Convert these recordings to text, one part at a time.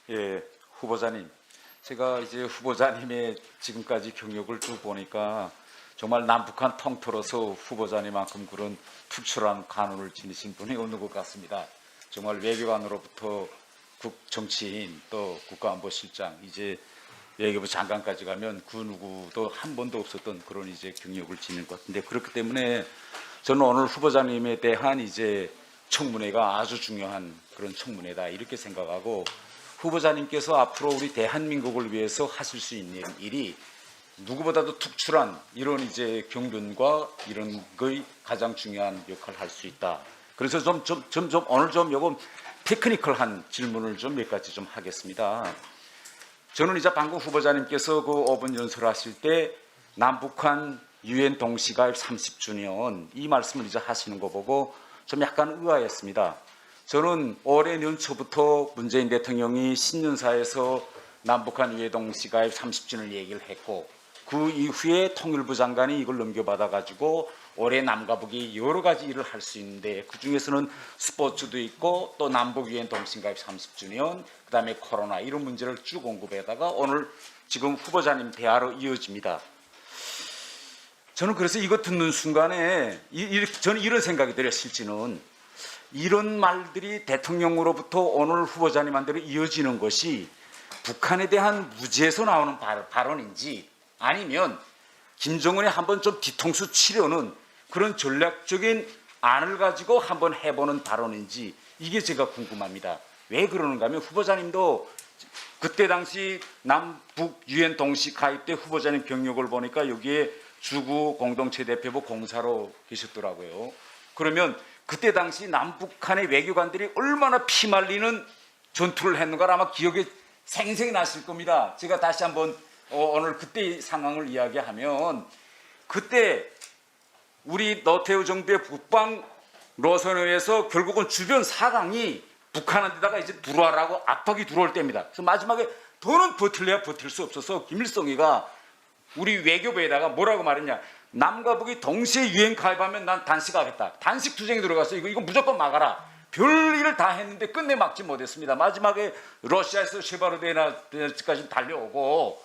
예, 후보자님. 제가 이제 후보자님의 지금까지 경력을 쭉 보니까 정말 남북한 통틀어서 후보자님만큼 그런 특출한 간호를 지니신 분이 없는 것 같습니다. 정말 외교관으로부터 정치인 또 국가안보실장 이제 외교부 장관까지 가면 그 누구도 한 번도 없었던 그런 이제 경력을 지닌 것 같은데, 그렇기 때문에 저는 오늘 후보자님에 대한 이제 청문회가 아주 중요한 그런 청문회다 이렇게 생각하고, 후보자님께서 앞으로 우리 대한민국을 위해서 하실 수 있는 일이 누구보다도 특출한 이런 이제 경륜과 이런 거의 가장 중요한 역할을 할 수 있다. 그래서 오늘 좀 요건 테크니컬한 질문을 좀 몇 가지 좀 하겠습니다. 저는 이제 방금 후보자님께서 그 5분 연설하실 때 남북한 유엔 동시가입 30주년 이 말씀을 이제 하시는 거 보고 좀 약간 의아했습니다. 저는 올해 연초부터 문재인 대통령이 신년사에서 남북한 유엔 동시가입 30주년을 얘기를 했고, 그 이후에 통일부 장관이 이걸 넘겨받아 가지고 올해 남과 북이 여러 가지 일을 할 수 있는데, 그 중에서는 스포츠도 있고 또 남북 유엔 동시가입 30주년, 그다음에 코로나 이런 문제를 쭉 언급에다가 오늘 지금 후보자님 대화로 이어집니다. 저는 그래서 이거 듣는 순간에 저는 이런 생각이 들어요. 실제는 이런 말들이 대통령으로부터 오늘 후보자님한테로 이어지는 것이 북한에 대한 무지에서 나오는 발언인지, 아니면 김정은이 한번 좀 뒤통수 치려는 그런 전략적인 안을 가지고 한번 해보는 발언인지, 이게 제가 궁금합니다. 왜 그러는가 하면 후보자님도 그때 당시 남북 유엔 동시 가입 때 후보자님 경력을 보니까 여기에 주구 공동체 대표부 공사로 계셨더라고요. 그러면 그때 당시 남북한의 외교관들이 얼마나 피말리는 전투를 했는가 아마 기억에 생생히 나실 겁니다. 제가 다시 한번 오늘 그때의 상황을 이야기하면, 그때 우리 노태우 정부의 국방 노선에 의해서 결국은 주변 사강이 북한한테다가 이제 들어와라고 압박이 들어올 때입니다. 그래서 마지막에 더는 버틸래야 버틸 수 없어서 김일성이가 우리 외교부에다가 뭐라고 말했냐, 남과 북이 동시에 유엔 가입하면 난 단식하겠다. 단식 투쟁이 들어가서 이거 무조건 막아라. 별일을 다 했는데 끝내 막지 못했습니다. 마지막에 러시아에서 쉐바르데나까지 달려오고,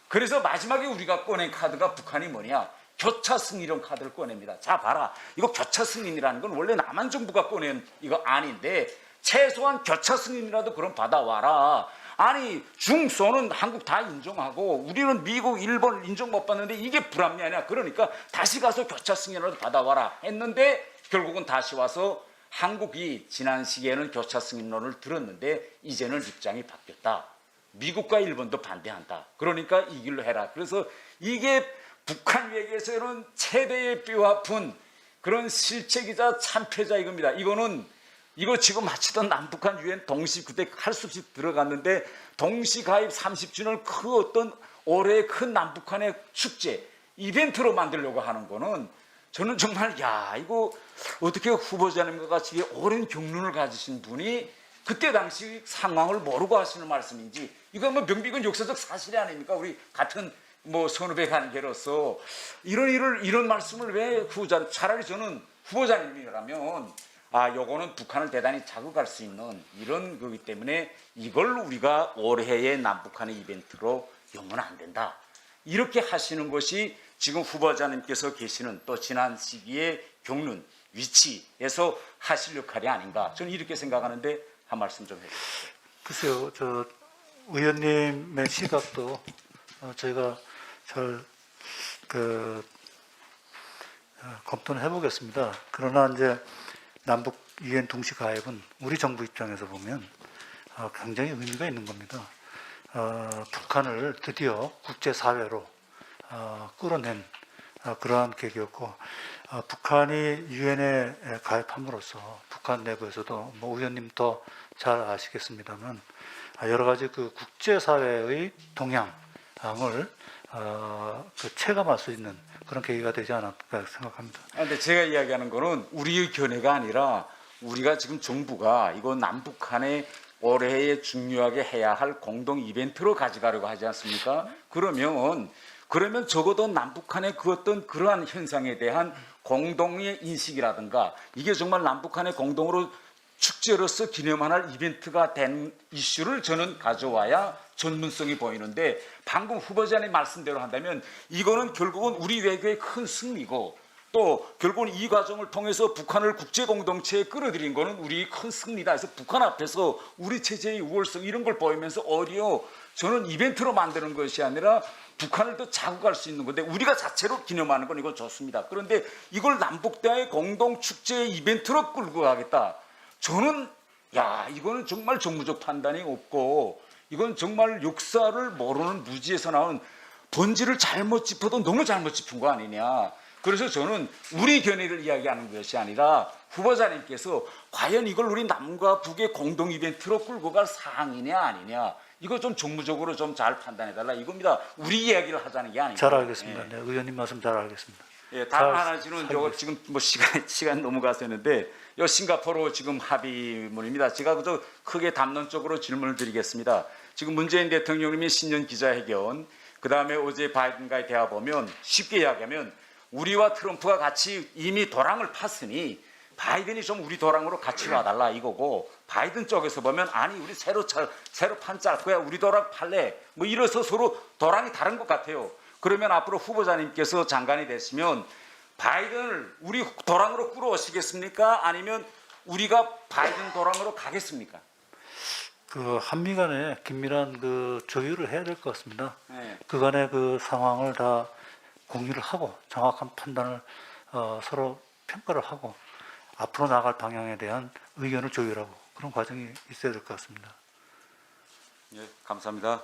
그래서 마지막에 우리가 꺼낸 카드가 북한이 뭐냐, 교차 승인이라는 카드를 꺼냅니다. 자 봐라, 이거 교차 승인이라는 건 원래 남한 정부가 꺼낸 이거 아닌데 최소한 교차 승인이라도 그럼 받아와라. 아니 중소는 한국 다 인정하고 우리는 미국, 일본 인정 못 받는데 이게 불합리 아니야. 그러니까 다시 가서 교차 승인이라도 받아와라 했는데, 결국은 다시 와서 한국이 지난 시기에는 교차 승인론을 들었는데 이제는 입장이 바뀌었다. 미국과 일본도 반대한다. 그러니까 이 길로 해라. 그래서 이게 북한 외교에서는 최대의 뼈아픈 그런 실책이자 참패자 이겁니다. 이거 지금 마치던 남북한 유엔 동시 그때 할 수 없이 들어갔는데 동시 가입 30주년을 그 어떤 올해의 큰 남북한의 축제 이벤트로 만들려고 하는 거는 저는 정말 이거 어떻게 후보자님과 같이 오랜 경륜을 가지신 분이 그때 당시 상황을 모르고 하시는 말씀인지, 이거 뭐 명백한 역사적 사실이 아닙니까? 우리 같은 선후배 관계로서 이런 말씀을 왜 차라리 저는 후보자님이라면 요거는 북한을 대단히 자극할 수 있는 이런 거기 때문에 이걸 우리가 올해의 남북한의 이벤트로 용은 안 된다. 이렇게 하시는 것이 지금 후보자님께서 계시는 또 지난 시기의 경륜, 위치에서 하실 역할이 아닌가. 저는 이렇게 생각하는데 한 말씀 좀 해주세요. 글쎄요, 저 의원님의 시각도 저희가 잘 검토는 해보겠습니다. 그러나 이제 남북 유엔 동시 가입은 우리 정부 입장에서 보면 굉장히 의미가 있는 겁니다. 북한을 드디어 국제사회로 끌어낸 그러한 계기였고, 북한이 유엔에 가입함으로써 북한 내부에서도 의원님도 잘 아시겠습니다만 여러 가지 그 국제사회의 동향을 체감할 수 있는 그런 계기가 되지 않았을까 생각합니다. 근데 제가 이야기하는 거는 우리의 견해가 아니라 우리가 지금 정부가 이거 남북한의 올해에 중요하게 해야 할 공동 이벤트로 가져가려고 하지 않습니까? 그러면 적어도 남북한의 그 어떤 그러한 현상에 대한 공동의 인식이라든가, 이게 정말 남북한의 공동으로 축제로서 기념할 이벤트가 된 이슈를 저는 가져와야 전문성이 보이는데 방금 후보자님 말씀대로 한다면 이거는 결국은 우리 외교의 큰 승리고 또 결국은 이 과정을 통해서 북한을 국제 공동체에 끌어들인 거는 우리 큰 승리다 해서 북한 앞에서 우리 체제의 우월성 이런 걸 보이면서 오히려 저는 이벤트로 만드는 것이 아니라 북한을 더 자극할 수 있는 건데 우리가 자체로 기념하는 건 이건 좋습니다. 그런데 이걸 남북대의 공동 축제 이벤트로 끌고 가겠다. 저는 야 이거는 정말 정무적 판단이 없고 이건 정말 역사를 모르는 무지에서 나온 본질을 잘못 짚어도 너무 잘못 짚은 거 아니냐. 그래서 저는 우리 견해를 이야기하는 것이 아니라 후보자님께서 과연 이걸 우리 남과 북의 공동 이벤트로 끌고 갈 사항이냐 아니냐 이거 좀 정무적으로 좀 잘 판단해달라 이겁니다. 우리 이야기를 하자는 게 아니고. 잘 알겠습니다. 예. 네, 의원님 말씀 잘 알겠습니다. 예, 다른 잘 하나 지금 지금 뭐 시간 넘어가서 했는데 요 싱가포르 지금 합의문입니다. 제가 그저 크게 담론적으로 질문을 드리겠습니다. 지금 문재인 대통령님이 신년 기자회견 그다음에 어제 바이든과의 대화 보면 쉽게 이야기하면 우리와 트럼프가 같이 이미 도랑을 팠으니 바이든이 좀 우리 도랑으로 같이 와달라 이거고 바이든 쪽에서 보면 아니 우리 새로 판 짤 거야 우리 도랑 팔래 뭐 이래서 서로 도랑이 다른 것 같아요. 그러면 앞으로 후보자님께서 장관이 되시면 바이든을 우리 도랑으로 끌어오시겠습니까? 아니면 우리가 바이든 도랑으로 가겠습니까? 그 한미 간에 긴밀한 그 조율을 해야 될 것 같습니다. 네. 그간의 그 상황을 다 공유를 하고 정확한 판단을 서로 평가를 하고 앞으로 나갈 방향에 대한 의견을 조율하고 그런 과정이 있어야 될 것 같습니다. 예, 감사합니다.